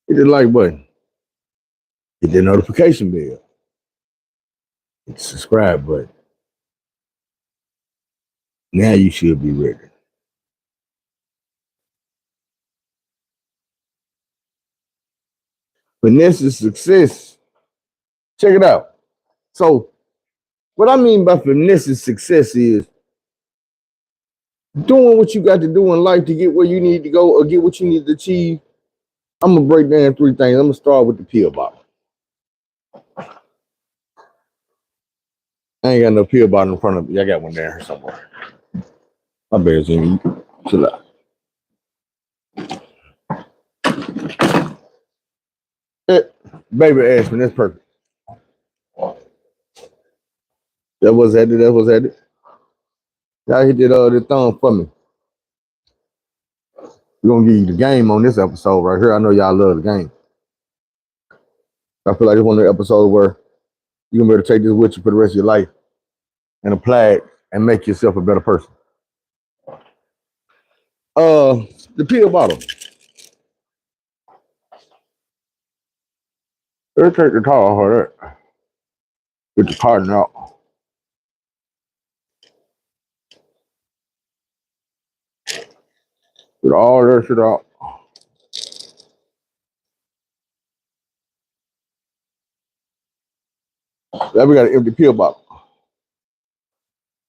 Hit the like button. Hit the notification bell. Hit the subscribe button. Now you should be ready. Finesse Success. Check it out. So, what I mean by finesse success is doing what you got to do in life to get where you need to go or get what you need to achieve. I'm going to break down 3 things. I'm going to start with the pill bottle. I ain't got no pill bottle in front of me. I got one there somewhere. My bear's in. Chill out. Baby aspirin, that's perfect. That was at it. That was at it. Y'all hit the thumb for me. We're going to give you the game on this episode right here. I know y'all love the game. I feel like it's one of the episodes where you're going to be able to take this with you for the rest of your life and apply it and make yourself a better person. The pill bottle. Let's take the towel for that. Get the carton out. Get all that shit out. Now we got an empty pill bottle.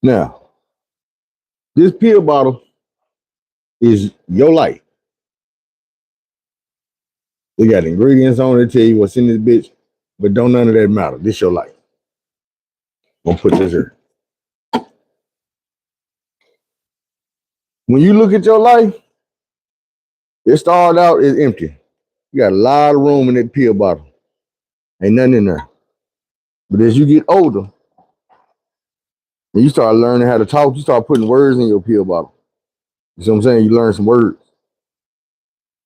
Now, this pill bottle is your life. They got ingredients on it, tell you what's in this bitch, but don't none of that matter. This your life. I'm gonna put this here. When you look at your life, it started out as empty. You got a lot of room in that pill bottle. Ain't nothing in there. But as you get older, and you start learning how to talk, you start putting words in your pill bottle. You see what I'm saying? You learn some words.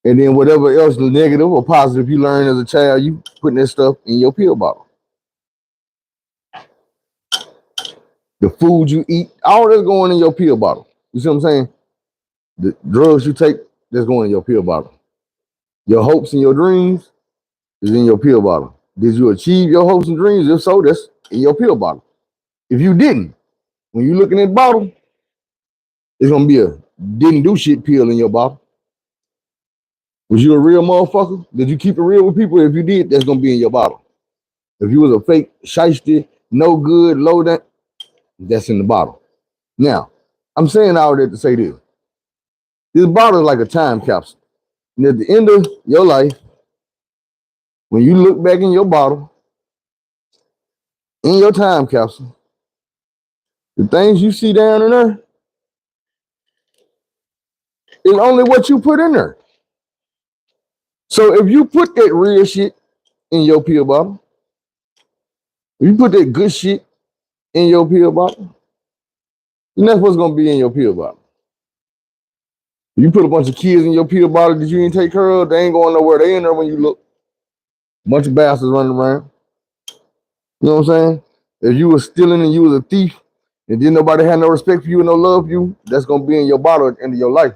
And then whatever else negative or positive you learn as a child, you putting that stuff in your pill bottle. The food you eat, all that's going in your pill bottle. You see what I'm saying? The drugs you take, that's going in your pill bottle. Your hopes and your dreams is in your pill bottle. Did you achieve your hopes and dreams? If so, that's in your pill bottle. If you didn't, when you look in that bottle, it's gonna be a didn't do shit pill in your bottle. Was you a real motherfucker? Did you keep it real with people? If you did, that's gonna be in your bottle. If you was a fake shiesty, no good, low down, that's in the bottle. Now, I'm saying all that to say this. This bottle is like a time capsule. And at the end of your life, when you look back in your bottle, in your time capsule, the things you see down in there is only what you put in there. So if you put that real shit in your pill bottle, if you put that good shit in your pill bottle, then that's what's gonna be in your pill bottle. If you put a bunch of kids in your pill bottle that you didn't take care of, they ain't going nowhere. They in there when you look. Bunch of bastards running around. You know what I'm saying? If you was stealing and you was a thief, and then nobody had no respect for you and no love for you, that's gonna be in your bottle at the end of your life.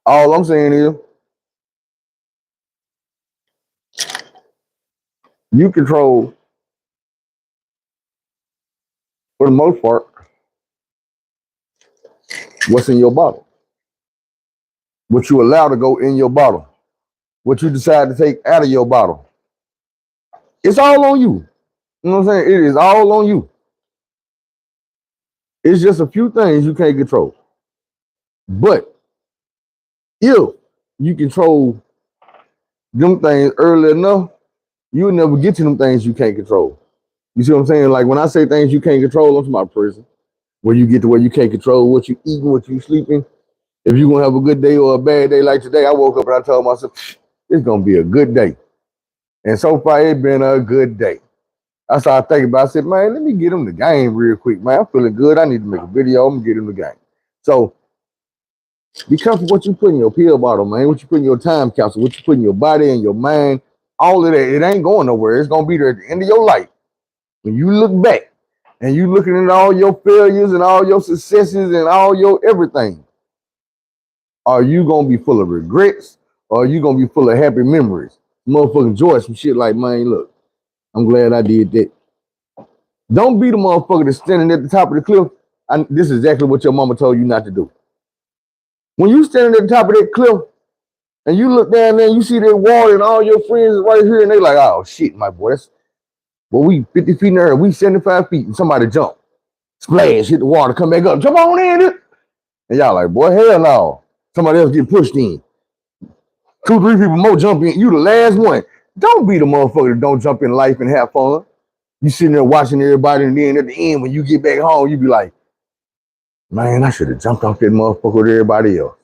All I'm saying is, you control, for the most part, what's in your bottle. What you allow to go in your bottle. What you decide to take out of your bottle. It's all on you. You know what I'm saying? It is all on you. It's just a few things you can't control. But if you control them things early enough, you'll never get to them things you can't control. You see what I'm saying? Like when I say things you can't control, I'm talking about prison. Where you get to where you can't control what you eating, what you sleeping. If you're gonna have a good day or a bad day like today, I woke up and I told myself, it's gonna be a good day. And so far it's been a good day. I started thinking about it. I said, man, let me get him the game real quick, man. I'm feeling good. I need to make a video. I'm gonna get him the game. So be careful what you put in your pill bottle, man. What you put in your time capsule, what you put in your body and your mind, all of that. It ain't going nowhere. It's gonna be there at the end of your life. When you look back and you looking at all your failures and all your successes and all your everything, are you gonna be full of regrets or you gonna be full of happy memories. Motherfucking joy, some shit like, man, look, I'm glad I did that. Don't be the motherfucker that's standing at the top of the cliff. This is exactly what your mama told you not to do. When you standing at the top of that cliff and you look down there and you see that water and all your friends right here and they like, oh shit, my boy, we 50 feet in the air, we 75 feet, and somebody jump, splash, hit the water, come back up, jump on in. And y'all like, boy, hell no. Somebody else get pushed in. 2, 3 people more jump in. You the last one. Don't be the motherfucker that don't jump in life and have fun. You sitting there watching everybody, and then at the end, when you get back home, you be like, man, I should have jumped off that motherfucker with everybody else.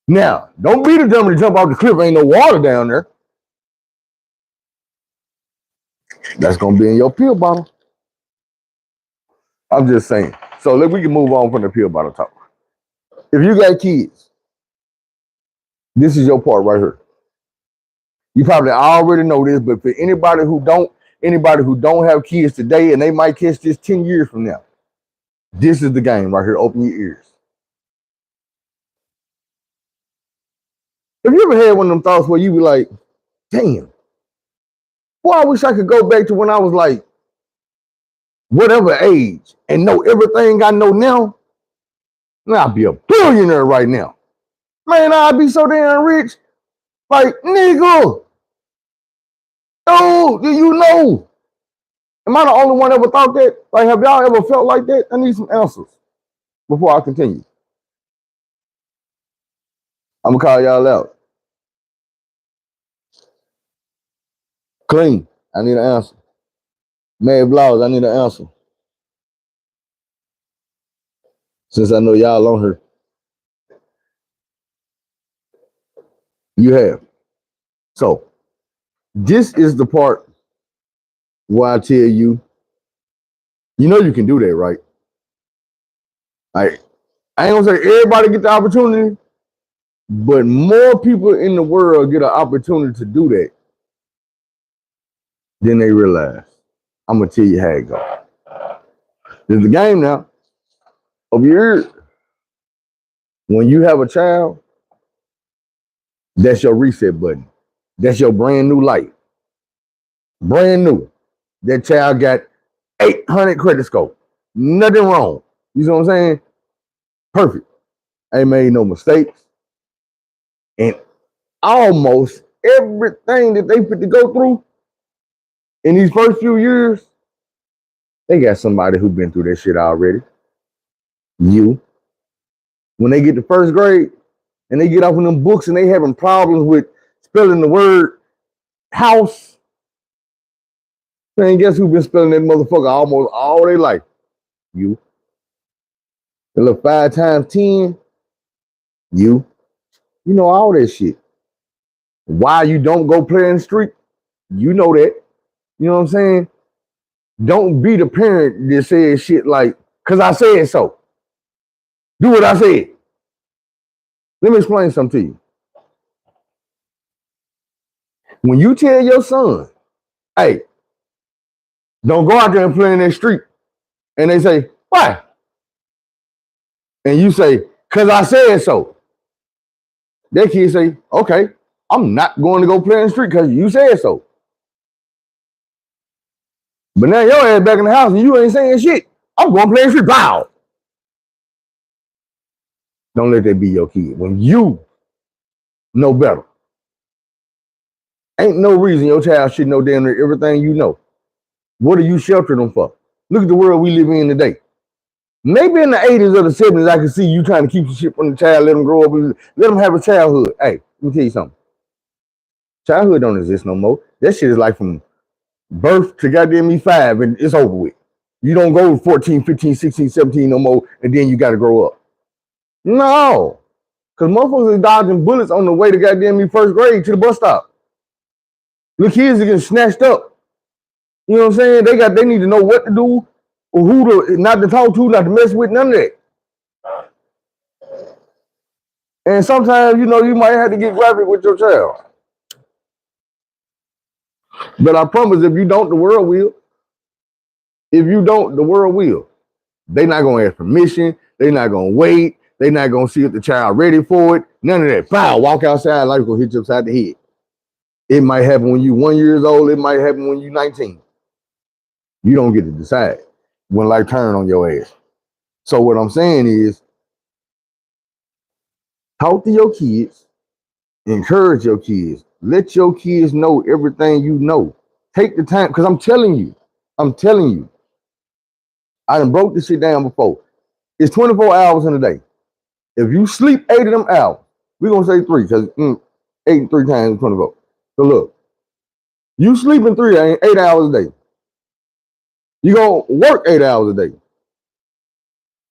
Now, don't be the dummy to jump off the cliff. Ain't no water down there. That's gonna be in your pill bottle. I'm just saying. So we can move on from the pill bottle talk. If you got kids, this is your part right here. You probably already know this, but for anybody who don't have kids today and they might catch this 10 years from now, this is the game right here. Open your ears. Have you ever had one of them thoughts where you be like, damn, boy, I wish I could go back to when I was like whatever age and know everything I know now? Now I'd be a billionaire right now. Man, I'd be so damn rich. Like, nigga, oh, you know. Am I the only one ever thought that? Like, have y'all ever felt like that? I need some answers before I continue. I'm gonna call y'all out. Clean, I need an answer. Mad Vlogs, I need an answer. Since I know y'all on her. You have. So, this is the part where I tell you, you know you can do that, right? I ain't gonna say everybody get the opportunity, but more people in the world get an opportunity to do that than they realize. I'm gonna tell you how it goes. There's the game now. Over here, when you have a child, that's your reset button. That's your brand new life. Brand new. That child got 800 credit score. Nothing wrong. You know what I'm saying? Perfect. Ain't made no mistakes. And almost everything that they fit to go through in these first few years, they got somebody who been through that shit already. You. When they get to first grade and they get off in them books and they having problems with spelling the word house, man, guess who been spelling that motherfucker almost all their life? You. The little 5 times 10, you. You know all that shit. Why you don't go play in the street? You know that. You know what I'm saying? Don't be the parent that says shit like, cause I said so. Do what I said. Let me explain something to you. When you tell your son, hey, don't go out there and play in that street, and they say, why? And you say, cause I said so. That kid say, okay, I'm not going to go play in the street because you said so. But now your ass back in the house and you ain't saying shit. I'm going to play in the street. Wow. Don't let that be your kid. When you know better. Ain't no reason your child should know damn near everything you know. What are you sheltering them for? Look at the world we live in today. Maybe in the 80s or the 70s, I can see you trying to keep the shit from the child, let them grow up, let them have a childhood. Hey, let me tell you something. Childhood don't exist no more. That shit is like from birth to goddamn me 5 and it's over with. You don't go 14, 15, 16, 17 no more and then you got to grow up. No. Because motherfuckers are dodging bullets on the way to goddamn me first grade to the bus stop. The kids are getting snatched up. You know what I'm saying? They need to know what to do or who to, not to talk to, not to mess with, none of that. And sometimes, you know, you might have to get graphic with your child. But I promise if you don't, the world will. If you don't, the world will. They're not going to ask permission. They're not going to wait. They not gonna see if the child ready for it. None of that. Foul. Walk outside, life gonna hit you upside the head. It might happen when you 1 year old. It might happen when you 19. You don't get to decide when life turn on your ass. So what I'm saying is, talk to your kids, encourage your kids, let your kids know everything you know. Take the time, because I'm telling you, I done broke this shit down before. It's 24 hours in a day. If you sleep 8 of them hours, we're gonna say 3, because 8 3 times 24. So look, you sleeping 8 hours a day. You gonna work 8 hours a day.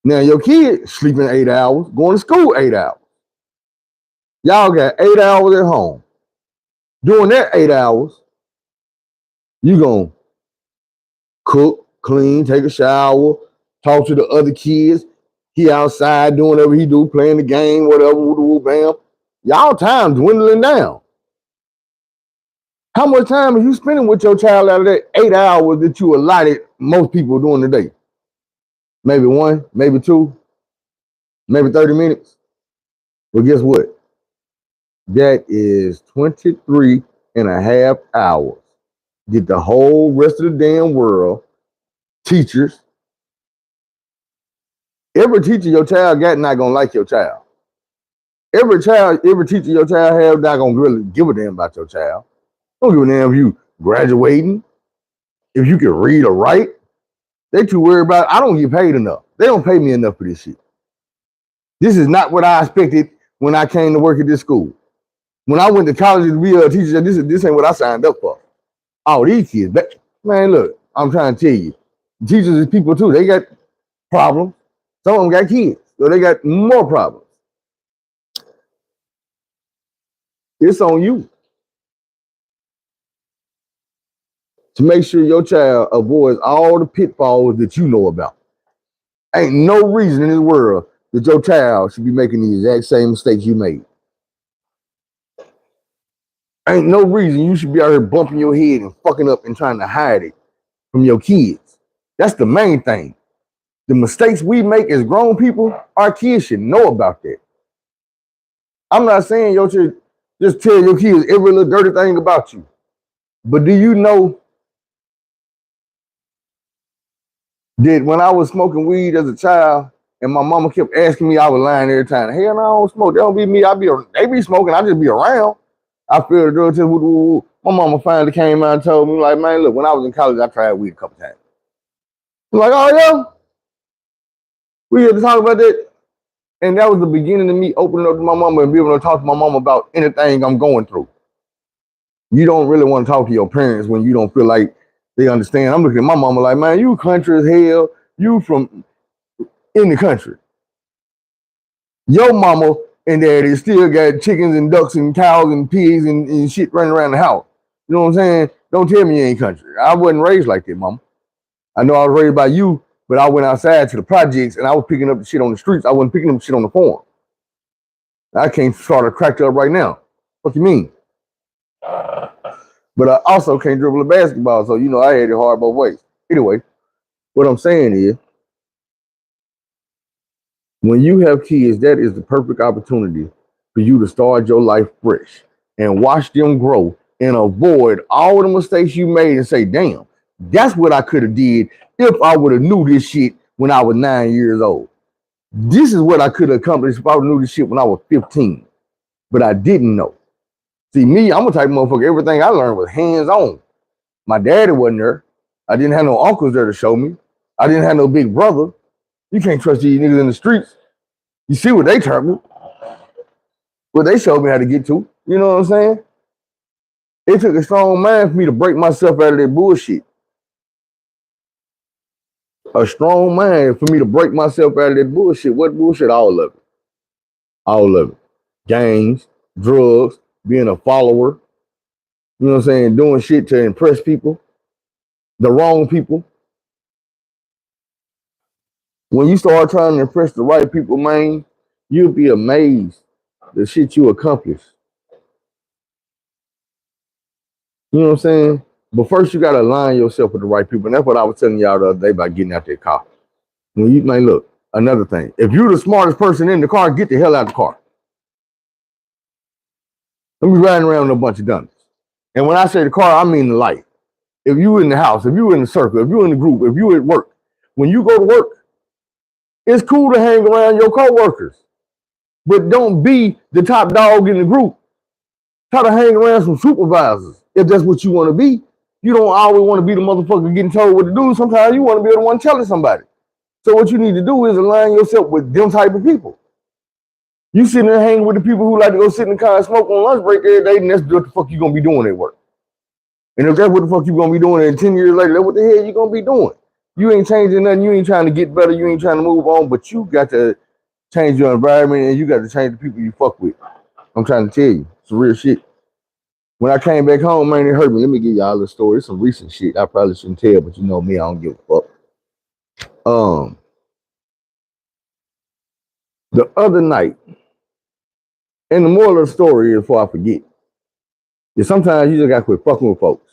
Now your kid sleeping 8 hours, going to school 8 hours. Y'all got 8 hours at home. During that 8 hours, you gonna cook, clean, take a shower, talk to the other kids. He outside doing whatever he do, playing the game, whatever, bam. Y'all time dwindling down. How much time are you spending with your child out of that 8 hours that you allotted most people during the day? Maybe 1, maybe 2, maybe 30 minutes. Well, guess what? That is 23 and a half hours. Get the whole rest of the damn world, teachers. Every teacher your child got not gonna like your child. Every teacher your child have not gonna really give a damn about your child. Don't give a damn if you graduating, if you can read or write. They too worried about, I don't get paid enough. They don't pay me enough for this shit. This is not what I expected when I came to work at this school. When I went to college to be a teacher, this ain't what I signed up for. Oh, these kids, man, look, I'm trying to tell you, teachers is people too. They got problems. Some of them got kids, so they got more problems. It's on you to make sure your child avoids all the pitfalls that you know about. Ain't no reason in this world that your child should be making the exact same mistakes you made. Ain't no reason you should be out here bumping your head and fucking up and trying to hide it from your kids. That's the main thing. The mistakes we make as grown people, our kids should know about that. I'm not saying your should just tell your kids every little dirty thing about you. But do you know that when I was smoking weed as a child and my mama kept asking me, I was lying every time, hell no, I don't smoke. They don't be me. They be smoking. I just be around. I feel the drug test. My mama finally came out and told me, like, man, look, when I was in college, I tried weed a couple times. I'm like, oh, yeah? We had to talk about that. And that was the beginning of me opening up to my mama and being able to talk to my mama about anything I'm going through. You don't really want to talk to your parents when you don't feel like they understand. I'm looking at my mama like, man, you country as hell. You from in the country. Your mama and daddy still got chickens and ducks and cows and pigs and shit running around the house. You know what I'm saying? Don't tell me you ain't country. I wasn't raised like that, mama. I know I was raised by you, but I went outside to the projects and I was picking up the shit on the streets. I wasn't picking up the shit on the farm. I can't start a cracked up right now. What you mean? But I also can't dribble a basketball, so you know I had it hard both ways. Anyway, what I'm saying is, when you have kids, that is the perfect opportunity for you to start your life fresh and watch them grow and avoid all the mistakes you made and say, damn, that's what I could have did if I would have knew this shit when I was 9 years old. This is what I could have accomplished if I would have knew this shit when I was 15, but I didn't know. See, me, I'm a type of motherfucker, everything I learned was hands-on. My daddy wasn't there. I didn't have no uncles there to show me. I didn't have no big brother. You can't trust these niggas in the streets. You see what they taught me. What they showed me how to get to. You know what I'm saying? It took a strong mind for me to break myself out of that bullshit. A strong mind for me to break myself out of that bullshit. What bullshit? All of it. All of it. Gangs, drugs, being a follower. You know what I'm saying? Doing shit to impress people. The wrong people. When you start trying to impress the right people, man, you'll be amazed the shit you accomplish. You know what I'm saying? But first, you gotta align yourself with the right people, and that's what I was telling y'all the other day about getting out that car. When you, man, look, Another thing, if you're the smartest person in the car, get the hell out of the car. Don't be riding around with a bunch of dummies. And when I say the car, I mean the life. If you in the house, if you in the circle, if you in the group, if you at work, when you go to work, it's cool to hang around your coworkers, but don't be the top dog in the group. Try to hang around some supervisors if that's what you want to be. You don't always want to be the motherfucker getting told what to do. Sometimes you want to be the one telling somebody. So what you need to do is align yourself with them type of people. You sitting there hanging with the people who like to go sit in the car and smoke on lunch break every day, and that's what the fuck you gonna be doing at work. And if that's what the fuck you gonna be doing, and 10 years later, that's what the hell you gonna be doing? You ain't changing nothing. You ain't trying to get better. You ain't trying to move on, but you got to change your environment and you got to change the people you fuck with. I'm trying to tell you, it's real shit. When I came back home, man, it hurt me. Let me give y'all a story. It's some recent shit I probably shouldn't tell, but you know me, I don't give a fuck. The other night, and the moral of the story is, before I forget, is sometimes you just gotta quit fucking with folks.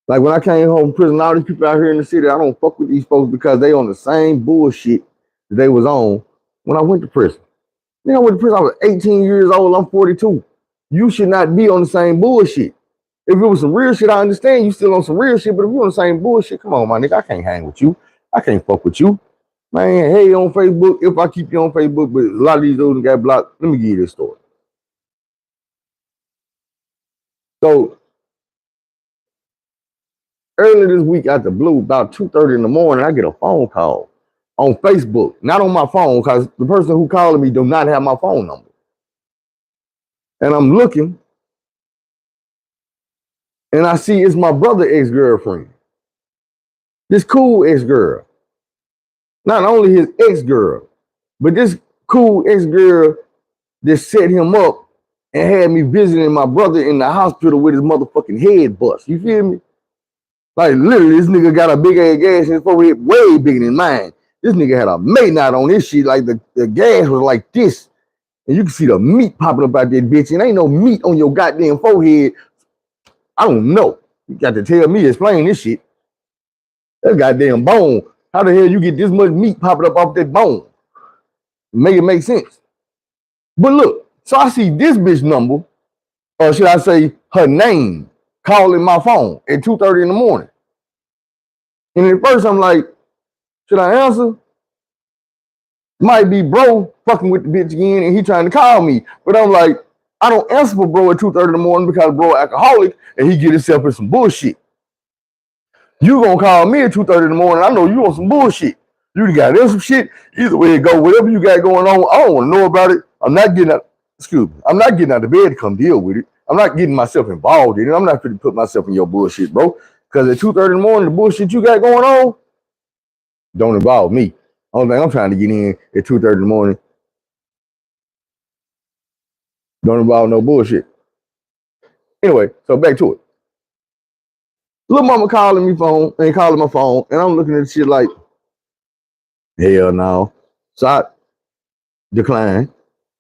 Like when I came home from prison, all these people out here in the city, I don't fuck with these folks because they on the same bullshit that they was on when I went to prison. Then I went to prison, I was 18 years old, I'm 42. You should not be on the same bullshit. If it was some real shit, I understand you still on some real shit, but if you're on the same bullshit, come on, my nigga, I can't hang with you. I can't fuck with you. Man, hey, on Facebook, if I keep you on Facebook, but a lot of these dudes got blocked, let me give you this story. So, early this week out the blue, about 2:30 in the morning, I get a phone call on Facebook, not on my phone, because the person who called me do not have my phone number. And I'm looking, and I see it's my brother's ex-girlfriend. This cool ex-girl. Not only his ex-girl, but this cool ex-girl that set him up and had me visiting my brother in the hospital with his motherfucking head bust. You feel me? Like literally, this nigga got a big ass gas in his forehead, way bigger than mine. This nigga had a Maynard on this shit, like the gas was like this. And you can see the meat popping up out that bitch. And ain't no meat on your goddamn forehead. I don't know. You got to tell me, explain this shit. That goddamn bone. How the hell you get this much meat popping up off that bone? Make it make sense. But look, so I see this bitch number, or should I say her name, calling my phone at 2:30 in the morning. And at first I'm like, should I answer? Might be bro fucking with the bitch again and he trying to call me. But I'm like, I don't answer for bro at 2:30 in the morning because bro alcoholic and he get himself in some bullshit. You gonna call me at 2:30 in the morning, I know you on some bullshit. You got in some shit, either way it go, whatever you got going on, I don't want to know about it. I'm not getting out of bed to come deal with it. I'm not getting myself involved in it. I'm not going to put myself in your bullshit, bro. Because at 2:30 in the morning, the bullshit you got going on don't involve me. Only thing I'm trying to get in at 2:30 in the morning don't involve no bullshit. Anyway, so back to it. Little mama calling my phone, and I'm looking at shit like, hell no. So I decline.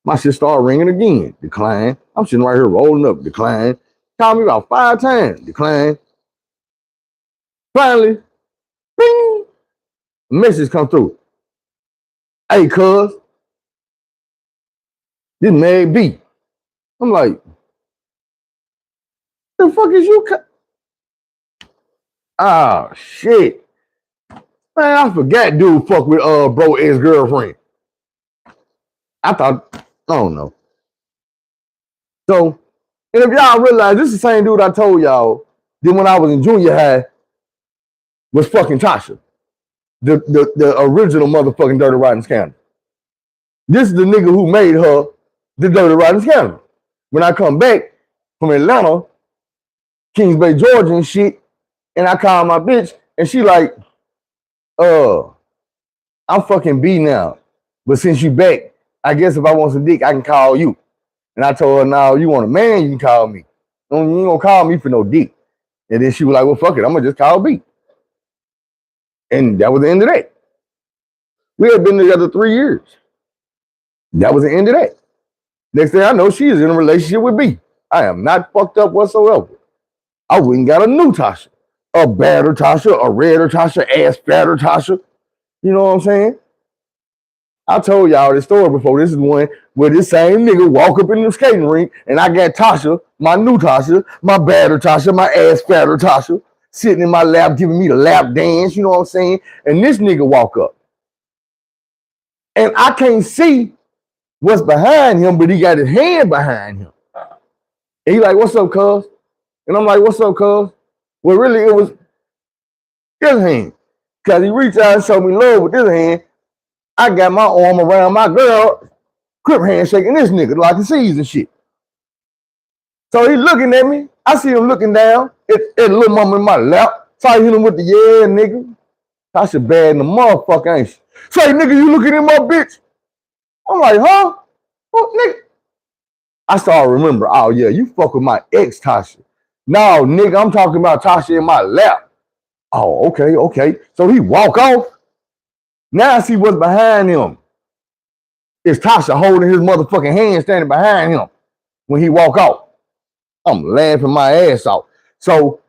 My shit start ringing again. Decline. I'm sitting right here rolling up. Decline. Call me about 5 times. Decline. Finally, bing, message come through. Hey, cuz, this may be. I'm like, the fuck is you? Ah, shit. Man, I forgot dude fuck with bro ex-girlfriend. I don't know. So, and if y'all realize this is the same dude I told y'all that when I was in junior high was fucking Tasha. The original motherfucking Dirty Rotten Scandal. This is the nigga who made her the Dirty Rotten Scandal. When I come back from Atlanta, Kings Bay, Georgia and shit, and I call my bitch, and she like, I'm fucking B now. But since you back, I guess if I want some dick, I can call you. And I told her, now you want a man, you can call me. You ain't gonna call me for no dick. And then she was like, well, fuck it, I'm gonna just call B. And that was the end of that. We had been together 3 years. That was the end of that. Next thing I know, she is in a relationship with B. I am not fucked up whatsoever. I went and got a new Tasha. A badder Tasha, a redder Tasha, ass fatter Tasha. You know what I'm saying? I told y'all this story before. This is one where this same nigga walk up in the skating rink and I got Tasha, my new Tasha, my badder Tasha, my ass fatter Tasha, sitting in my lap giving me the lap dance, you know what I'm saying? And this nigga walk up. And I can't see what's behind him, but he got his hand behind him. And he like, what's up, cuz? And I'm like, what's up, cuz? Well, really, it was this hand. Because he reached out and showed me love with this hand. I got my arm around my girl, crip handshaking this nigga like he sees and shit. So he looking at me. I see him looking down at little mama in my lap. So I hit him with the yeah, nigga. Tasha bad in the motherfucker, ain't she? Say, nigga, you looking at my bitch? I'm like, huh? What, nigga? I started to remember, oh yeah, you fuck with my ex Tasha. No, nigga, I'm talking about Tasha in my lap. Oh, okay. So he walk off. Now I see what's behind him. It's Tasha holding his motherfucking hand standing behind him when he walk off. I'm laughing my ass off. So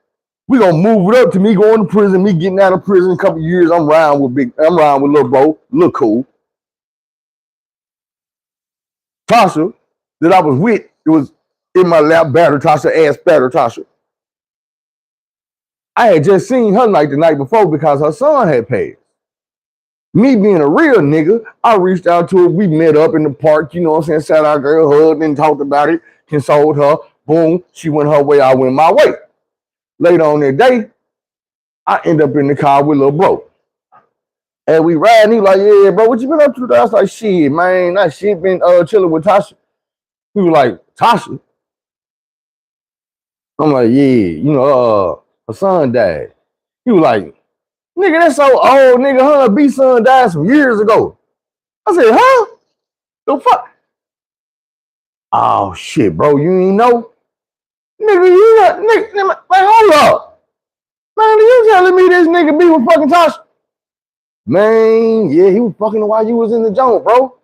we gonna move it up to me going to prison, me getting out of prison in a couple of years. I'm riding with little bro, little cool. Tasha that I was with, it was in my lap, batter Tasha, ass batter Tasha. I had just seen her like the night before because her son had passed. Me being a real nigga, I reached out to her. We met up in the park, you know what I'm saying? Sat our girl, hugged and talked about it, consoled her. Boom, she went her way, I went my way. Later on that day, I end up in the car with little bro. And we riding, he like, yeah, bro, what you been up to today? I was like, shit, man, that shit been chilling with Tasha. He was like, Tasha? I'm like, yeah, you know, her son died. He was like, nigga, that's so old, nigga. Her B son died some years ago. I said, huh? The fuck? Oh shit, bro, you ain't know? Nigga, you got nigga, man, hold up. Man, you telling me this nigga be with fucking Tasha? Man, yeah, he was fucking while you was in the joint, bro.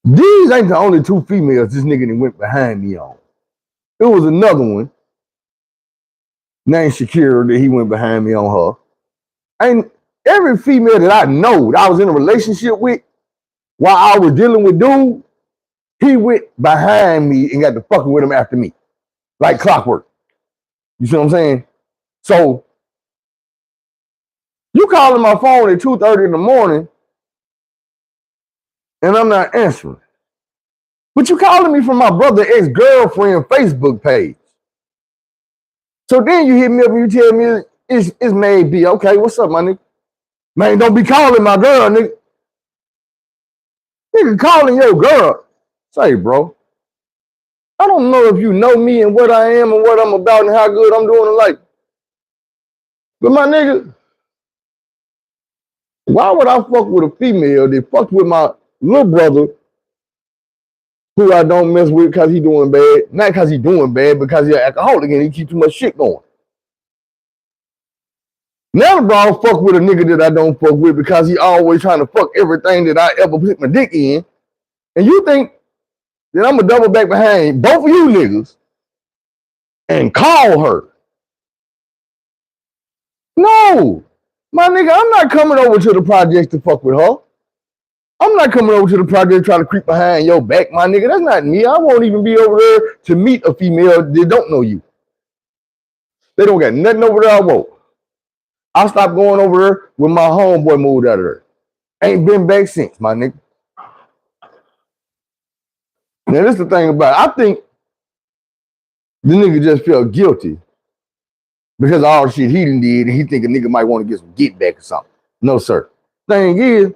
These ain't the only two females this nigga went behind me on. There was another one named Shakira that he went behind me on her. And every female that I know that I was in a relationship with while I was dealing with dude, he went behind me and got to fucking with him after me. Like clockwork. You see what I'm saying? So you calling my phone at 2:30 in the morning and I'm not answering. But you calling me from my brother's ex-girlfriend Facebook page. So then you hit me up and you tell me it's May B. Okay, what's up, my nigga? Man, don't be calling my girl, nigga. Nigga calling your girl. Say, bro, I don't know if you know me and what I am and what I'm about and how good I'm doing in life. But my nigga, why would I fuck with a female that fucked with my little brother who I don't mess with because he doing bad? Not because he doing bad, because he's an alcoholic and he keep too much shit going. Now the bro fuck with a nigga that I don't fuck with because he always trying to fuck everything that I ever put my dick in. And you think that I'm gonna double back behind both of you niggas and call her? No, my nigga, I'm not coming over to the project to fuck with her. I'm not coming over to the project trying to creep behind your back, my nigga. That's not me. I won't even be over there to meet a female that don't know you. They don't got nothing over there I want. I stopped going over there when my homeboy moved out of there. Ain't been back since, my nigga. Now, this is the thing about it. I think the nigga just felt guilty because of all the shit he done did, and he think a nigga might want to get some get back or something. No, sir. Thing is,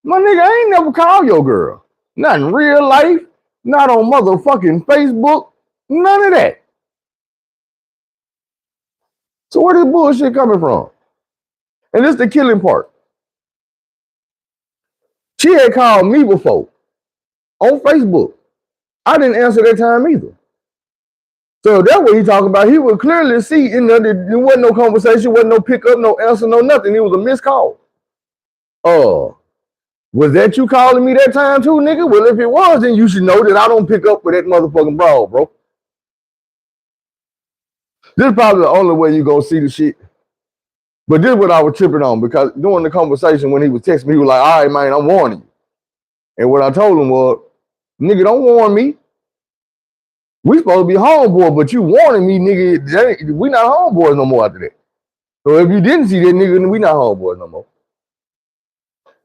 my nigga, I ain't never called your girl. Not in real life, not on motherfucking Facebook, none of that. So where this bullshit coming from? And this the killing part. She had called me before on Facebook. I didn't answer that time either. So that's what he talking about. He would clearly see in there wasn't no conversation, wasn't no pickup, no answer, no nothing. It was a missed call. Was that you calling me that time too, nigga? Well, if it was, then you should know that I don't pick up with that motherfucking broad, bro. This is probably the only way you gonna see the shit But this is what I was tripping on, because during the conversation when he was texting me, he was like, all right, man, I'm warning you. And what I told him was, nigga, don't warn me. We supposed to be homeboy, but you warning me, nigga, we not homeboys no more after that. So if you didn't see that nigga, then we not homeboys no more.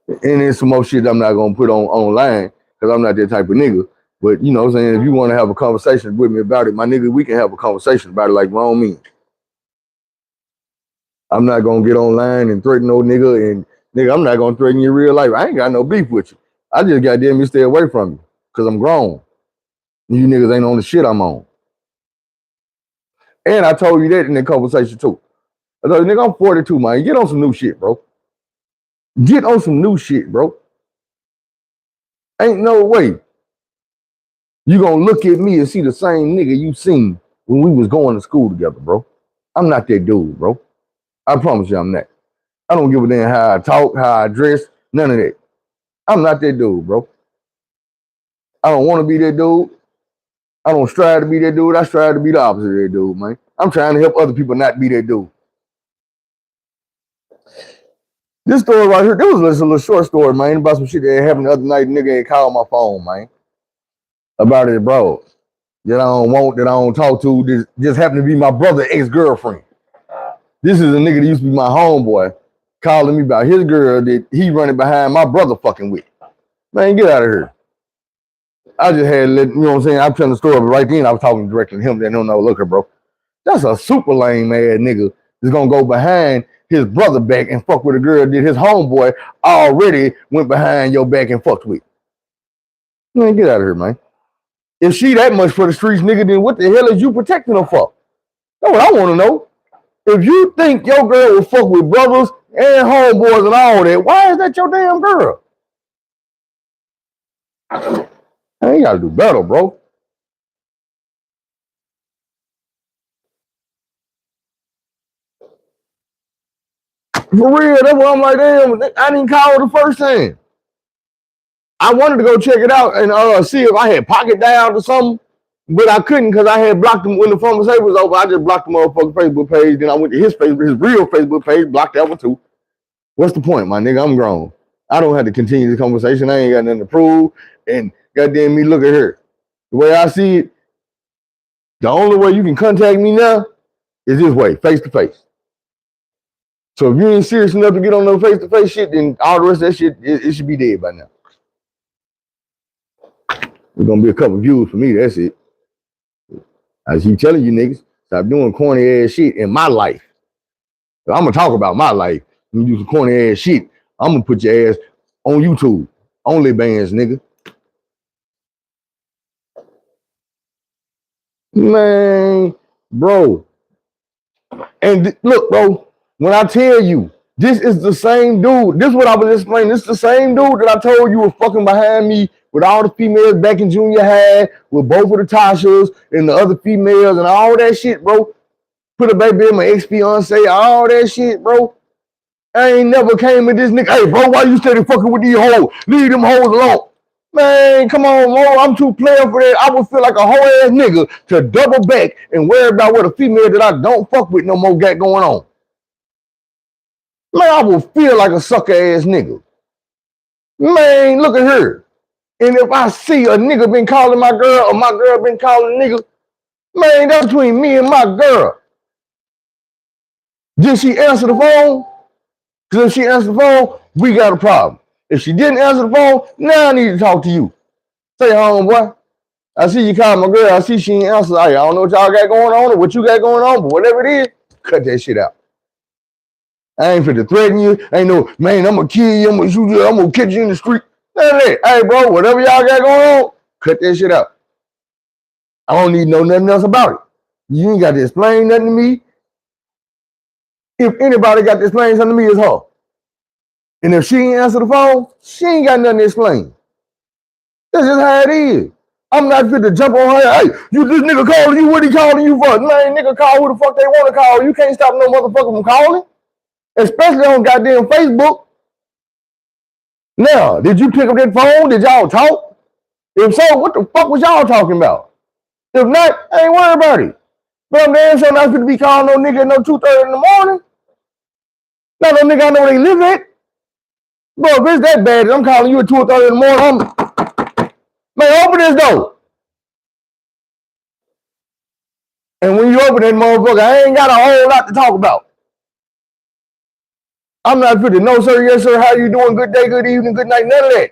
And there's some more shit I'm not gonna put on online, because I'm not that type of nigga. But you know what I'm saying, if you want to have a conversation with me about it, my nigga, we can have a conversation about it like by all means. I'm not gonna get online and threaten no nigga, and nigga, I'm not gonna threaten you in real life. I ain't got no beef with you. I just goddamn you stay away from you, because I'm grown. You niggas ain't on the shit I'm on. And I told you that in that conversation too. I told you, nigga, I'm 42, man. Get on some new shit, bro. Get on some new shit, bro. Ain't no way you gonna look at me and see the same nigga you seen when we was going to school together, bro. I'm not that dude, bro. I promise you I'm not. I don't give a damn how I talk, how I dress, none of that. I'm not that dude, bro. I don't want to be that dude. I don't strive to be that dude. I strive to be the opposite of that dude, man. I'm trying to help other people not be that dude. This story right here, there was just a little short story, man, about some shit that happened the other night. Nigga ain't called my phone, man, about it, bro. That I don't want, that I don't talk to. This just happened to be my brother's ex-girlfriend. This is a nigga that used to be my homeboy calling me about his girl that he running behind my brother fucking with. Man, get out of here. I just had to let, you know what I'm saying? I'm telling the story, but right then I was talking directly to him. That no, look here, bro. That's a super lame ass nigga that's gonna go behind his brother back and fuck with a girl that his homeboy already went behind your back and fucked with. Man, get out of here, man. If she that much for the streets, nigga, then what the hell is you protecting her for? That's what I want to know. If you think your girl will fuck with brothers and homeboys and all that, why is that your damn girl? Man, you gotta do better, bro. For real, that's what I'm like, damn, I didn't call her the first time. I wanted to go check it out and see if I had pocket dialed or something, but I couldn't because I had blocked him when the conversation was over. I just blocked the motherfucking Facebook page. Then I went to his Facebook, his real Facebook page, blocked that one too. What's the point, my nigga? I'm grown. I don't have to continue the conversation. I ain't got nothing to prove. And goddamn me, look at her. The way I see it, the only way you can contact me now is this way, face to face. So if you ain't serious enough to get on no face to face shit, then all the rest of that shit, it should be dead by now. It's gonna be a couple views for me. That's it. I keep telling you niggas, stop doing corny ass shit in my life. I'm gonna talk about my life. You do some corny ass shit, I'm gonna put your ass on YouTube. OnlyBands, nigga. Man, bro. And look, bro, when I tell you, this is the same dude. This is what I was explaining. This is the same dude that I told you was fucking behind me with all the females back in junior high, with both of the Tashas and the other females and all that shit, bro. Put a baby in my ex-fiance, all that shit, bro. I ain't never came with this nigga. Hey, bro, why you steady fucking with these hoes? Leave them hoes alone. Man, come on, Mo. I'm too player for that. I would feel like a whole ass nigga to double back and worry about what a female that I don't fuck with no more got going on. Man, I will feel like a sucker ass nigga. Man, look at her. And if I see a nigga been calling my girl or my girl been calling a nigga, man, that's between me and my girl. Did she answer the phone? Because if she answered the phone, we got a problem. If she didn't answer the phone, now I need to talk to you. Stay home, boy. I see you calling my girl. I see she ain't answer. I don't know what y'all got going on or what you got going on, but whatever it is, cut that shit out. I ain't finna threaten you. I ain't no, man, I'm gonna kill you, I'm gonna shoot you, I'm gonna catch you in the street. None of that. Hey, bro, whatever y'all got going on, cut that shit out. I don't need to know nothing else about it. You ain't got to explain nothing to me. If anybody got to explain something to me, it's her. And if she ain't answer the phone, she ain't got nothing to explain. That's just how it is. I'm not fit to jump on her. Hey, you this nigga calling you, what he calling you for? Man, nigga call who the fuck they want to call. You can't stop no motherfucker from calling. Especially on goddamn Facebook. Now, did you pick up that phone? Did y'all talk? If so, what the fuck was y'all talking about? If not, I ain't worried about it. But I'm damn sure not fit to be calling no nigga at no 2:30 in the morning. Now, no nigga, I know where they live at. Bro, if it's that bad, I'm calling you at 2:30 in the morning. Man, open this door. And when you open that motherfucker, I ain't got a whole lot to talk about. I'm not putting no sir, yes sir, how you doing? Good day, good evening, good night, none of that.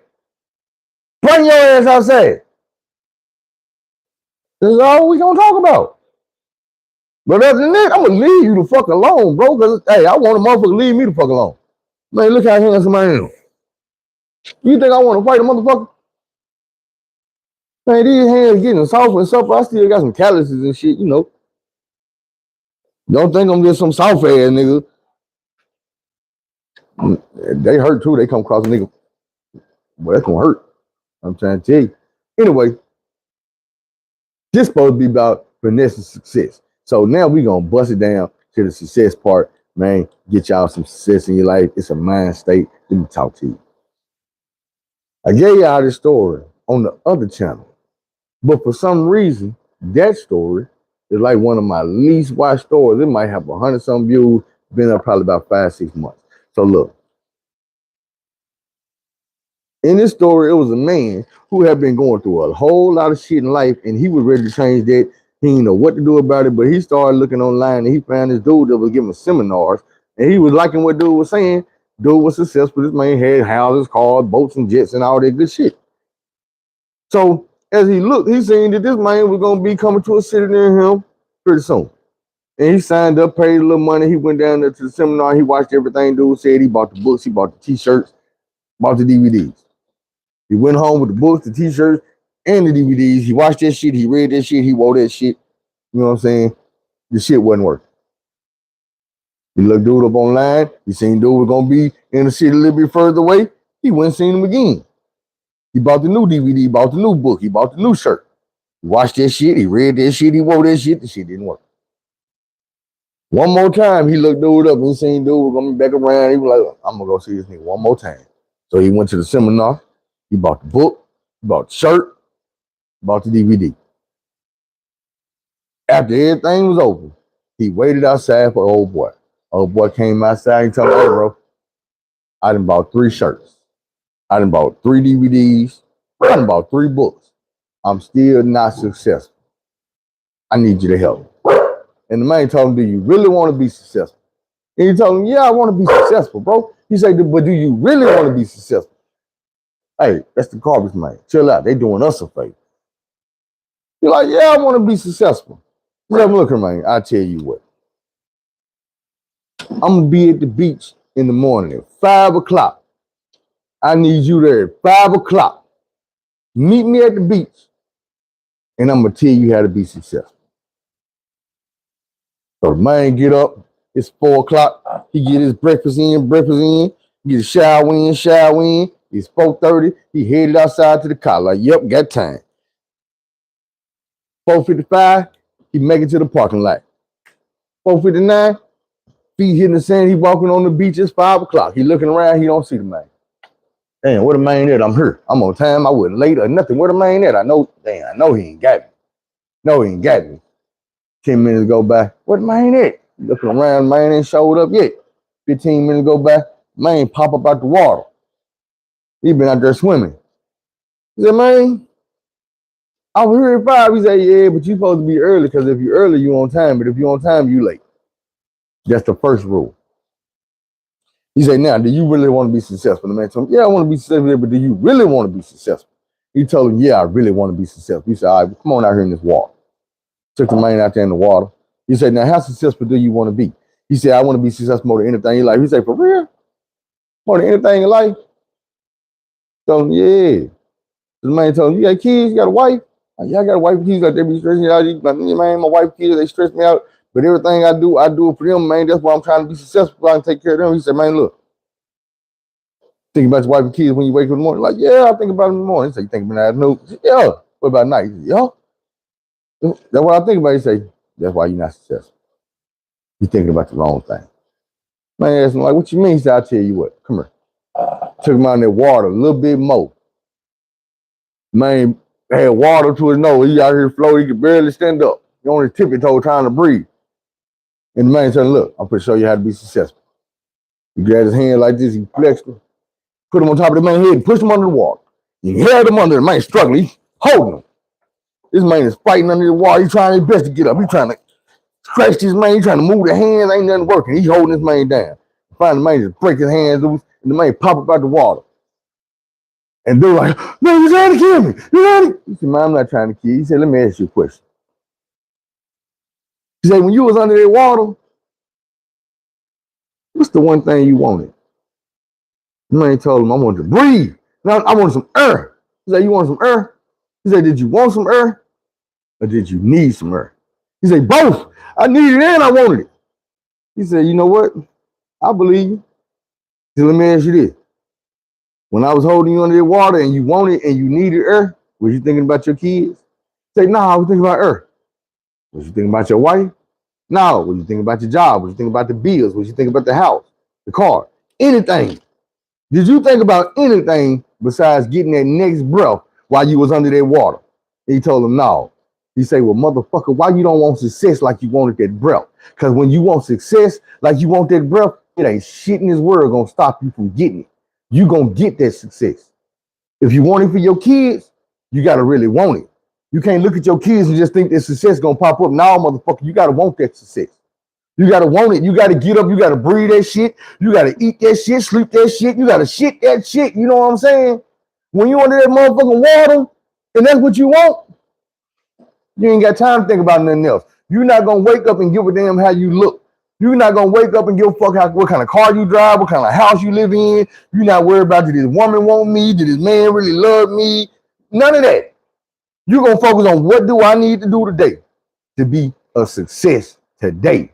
Bring your ass outside. That's all we gonna talk about. But other than that, I'm gonna leave you the fuck alone, bro. Cause hey, I want a motherfucker to leave me the fuck alone. Man, look how handsome I am. You think I want to fight a motherfucker? Man, these hands getting soft and stuff. I still got some calluses and shit, you know. Don't think I'm just some soft ass nigga. They hurt too. They come across a nigga. Well, that's gonna hurt. I'm trying to tell you. Anyway, this supposed to be about finesse success. So now we gonna bust it down to the success part, man. Get y'all some success in your life. It's a mind state. Let me talk to you. I gave y'all this story on the other channel, but for some reason, that story is like one of my least watched stories. It might have 100-some views. Been up probably about 5-6 months. So look. In this story, it was a man who had been going through a whole lot of shit in life, and he was ready to change that. He didn't know what to do about it, but he started looking online, and he found this dude that was giving seminars, and he was liking what dude was saying. Dude was successful. This man had houses, cars, boats, and jets, and all that good shit. So as he looked, he seen that this man was going to be coming to a city near him pretty soon. And he signed up, paid a little money. He went down there to the seminar. He watched everything dude said. He bought the books. He bought the T-shirts, bought the DVDs. He went home with the books, the T-shirts, and the DVDs. He watched that shit. He read that shit. He wore that shit. You know what I'm saying? The shit wasn't working. He looked dude up online. He seen dude was going to be in the city a little bit further away. He went and seen him again. He bought the new DVD. He bought the new book. He bought the new shirt. He watched that shit. He read that shit. He wore that shit. The shit didn't work. One more time, he looked dude up and seen dude was going to be back around. He was like, I'm going to go see this nigga one more time. So he went to the seminar. He bought the book, he bought the shirt, bought the DVD. After everything was over, he waited outside for old boy. Old boy came outside and told me, hey, bro, I done bought 3 shirts. I done bought 3 DVDs. I done bought 3 books. I'm still not successful. I need you to help me. And the man told him, do you really want to be successful? And he told him, yeah, I want to be successful, bro. He said, but do you really want to be successful? Hey, that's the garbage man. Chill out. They doing us a favor. You're like, yeah, I want to be successful. Look, man, I tell you what. I'm going to be at the beach in the morning at 5 o'clock. I need you there at 5 o'clock. Meet me at the beach, and I'm going to tell you how to be successful. So the man get up. It's 4 o'clock. He get his breakfast in. Get a shower in. It's 4:30. He headed outside to the car. Like, yep, got time. 4:55, he make it to the parking lot. 4:59, feet hitting the sand. He walking on the beach. It's 5 o'clock. He looking around. He don't see the man. Damn, where the man at? I'm here. I'm on time. I wasn't late or nothing. Where the man at? I know he ain't got me. No, he ain't got me. 10 minutes go by. Where the man at? Looking around. Man ain't showed up yet. 15 minutes go by. Man pop up out the water. He been out there swimming. He said, man, I was here at 5. He said, yeah, but you supposed to be early because if you're early, you on time. But if you're on time, you late. That's the first rule. He said, now, do you really want to be successful? The man told him, yeah, I want to be successful, but do you really want to be successful? He told him, yeah, I really want to be successful. He said, all right, come on out here in this water. Took the man out there in the water. He said, now, how successful do you want to be? He said, I want to be successful more than anything in life. He said, for real? More than anything in life? Told him, yeah. The man told him, you got kids? You got a wife? Yeah, I got a wife and kids. Like, they be stressing me out. Man, my wife, kids, they stress me out. But everything I do it for them, man. That's why I'm trying to be successful. So I can take care of them. He said, man, look. Think about your wife and kids when you wake up in the morning. Like, yeah, I think about them in the morning. He said, you think about that? No. Said, yeah. What about night? He said, yeah. That's what I think about. He said, that's why you're not successful. You're thinking about the wrong thing. Man asked him, like, what you mean? He said, I'll tell you what. Come here. Took him out in that water a little bit more. Man had water to his nose. He out here floating. He could barely stand up. He on his tippy toe trying to breathe. And the man said, look, I'm going to show you how to be successful. You grab his hand like this, he flexed him, put him on top of the man's head, and pushed him under the water. You held him under, the man struggling, he's holding him. This man is fighting under the water, he's trying his best to get up, he's trying to stretch this man, he's trying to move the hands, ain't nothing working. He's holding this man down. Finally, the man just break his hands loose, and the man pop up out the water. And they're like, no, you're trying to kill me. You're trying to... He said, man, I'm not trying to kill you. He said, let me ask you a question. He said, when you was under that water, what's the one thing you wanted? The man told him, I wanted to breathe. Now I wanted some air. He said, you want some air? He said, did you want some air? Or did you need some air? He said, both. I needed it and I wanted it. He said, you know what? I believe you. He said, let me ask you this. When I was holding you under the water and you wanted and you needed air, was you thinking about your kids? Say, no, I was thinking about air. Was you thinking about your wife? No. Was you thinking about your job? Was you thinking about the bills? Was you thinking about the house, the car, anything? Did you think about anything besides getting that next breath while you was under that water? And he told him, no. He said, well, motherfucker, why you don't want success like you wanted that breath? Because when you want success like you want that breath, it ain't shit in this world gonna stop you from getting it. You gonna get that success. If you want it for your kids, you gotta really want it. You can't look at your kids and just think that success is gonna pop up. Now, motherfucker, you gotta want that success. You gotta want it. You gotta get up. You gotta breathe that shit. You gotta eat that shit, sleep that shit. You gotta shit that shit. You know what I'm saying? When you under that motherfucking water and that's what you want, you ain't got time to think about nothing else. You're not gonna wake up and give a damn how you look. You're not gonna wake up and give a fuck what kind of car you drive, what kind of house you live in. You're not worried about, did this woman want me? Did this man really love me? None of that. You're gonna focus on what do I need to do today to be a success today.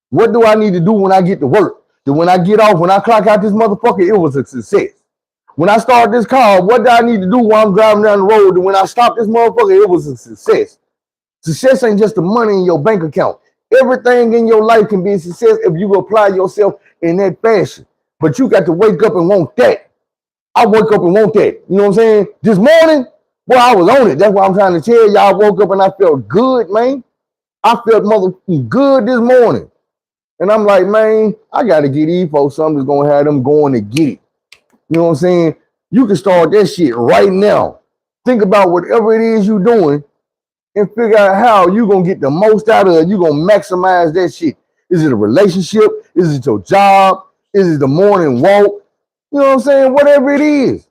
What do I need to do when I get to work? That when I get off, when I clock out this motherfucker, it was a success. When I start this car, what do I need to do while I'm driving down the road? And when I stop this motherfucker, it was a success. Success ain't just the money in your bank account. Everything in your life can be a success if you apply yourself in that fashion. But you got to wake up and want that. I wake up and want that. You know what I'm saying? This morning, boy, I was on it. That's why I'm trying to tell y'all. I woke up and I felt good, man. I felt motherfucking good this morning. And I'm like, man, I got to get these folks something that's going to have them going to get it. You know what I'm saying? You can start that shit right now. Think about whatever it is you're doing and figure out how you're going to get the most out of it. You're going to maximize that shit. Is it a relationship? Is it your job? Is it the morning walk? You know what I'm saying? Whatever it is.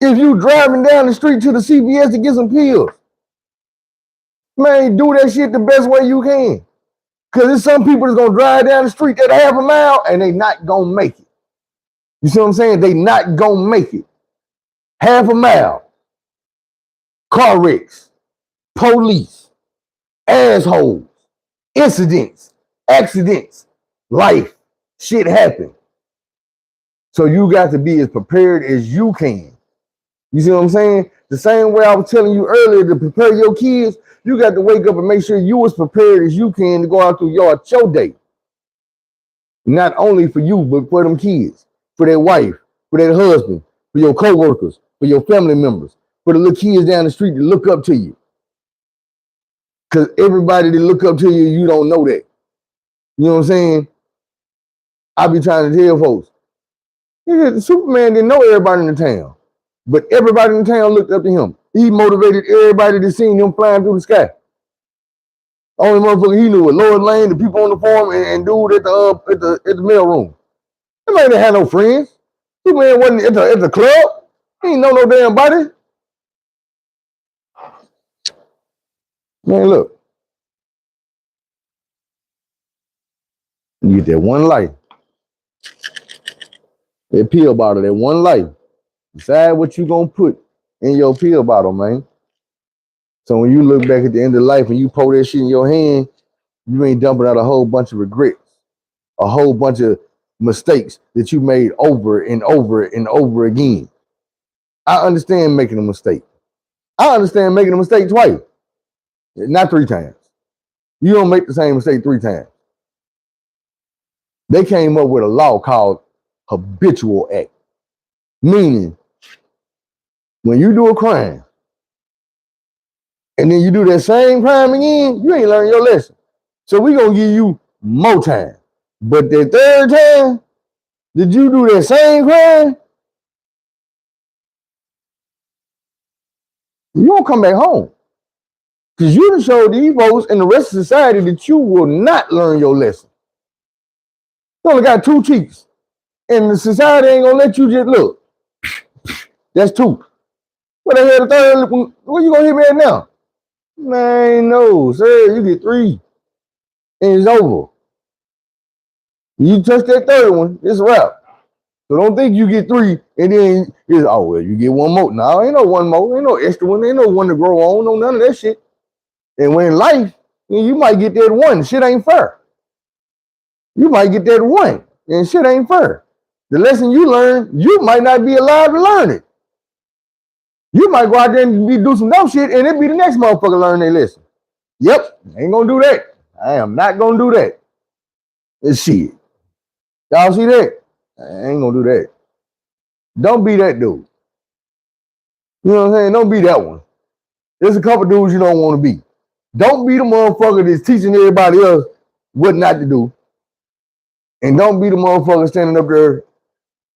If you driving down the street to the CVS to get some pills, man, do that shit the best way you can. Because there's some people that's going to drive down the street that half a mile and they not going to make it. You see what I'm saying? They not going to make it. Half a mile. Car wrecks. Police. Assholes. Incidents. Accidents. Life. Shit happen. So you got to be as prepared as you can. You see what I'm saying? The same way I was telling you earlier to prepare your kids, you got to wake up and make sure you as prepared as you can to go out through your day. Not only for you, but for them kids, for their wife, for their husband, for your co-workers, for your family members, for the little kids down the street that look up to you. Because everybody that look up to you, you don't know that. You know what I'm saying? I be trying to tell folks, the Superman didn't know everybody in the town, but everybody in the town looked up to him. He motivated everybody to see him flying through the sky. Only motherfucker he knew was Lord Lane, the people on the farm, and dude at the mail room. That man didn't have no friends. Superman wasn't at the club. He ain't know no damn body. Man, look. You get that one life. That pill bottle, that one life. Decide what you gonna put in your pill bottle, man. So when you look back at the end of life and you pour that shit in your hand, you ain't dumping out a whole bunch of regrets, a whole bunch of mistakes that you made over and over and over again. I understand making a mistake. I understand making a mistake twice, not 3 times. You don't make the same mistake 3 times. They came up with a law called habitual act, meaning when you do a crime and then you do that same crime again, you ain't learning your lesson. So we're going to give you more time. But the 3rd time, Did you do that same crime? You won't come back home. Because you done showed these folks and the rest of society that you will not learn your lesson. You only got 2 cheeks. And the society ain't gonna let you just look. That's 2. What the hell the third? Where you gonna hit me at now? Man, no, sir. You get 3. And it's over. You touch that third one, it's a wrap. So don't think you get 3 and then it's, oh, well, you get 1 more. No, ain't no 1 more. Ain't no extra one. Ain't no 1 to grow on. No, none of that shit. And when in life, you might get that 1. Shit ain't fair. You might get that 1 and shit ain't fair. The lesson you learn, you might not be alive to learn it. You might go out there and do some dumb shit and it be the next motherfucker learn their lesson. Yep, ain't gonna do that. I am not gonna do that. It's shit. Y'all see that? I ain't gonna do that. Don't be that dude. You know what I'm saying? Don't be that one. There's a couple dudes you don't want to be. Don't be the motherfucker that's teaching everybody else what not to do. And don't be the motherfucker standing up there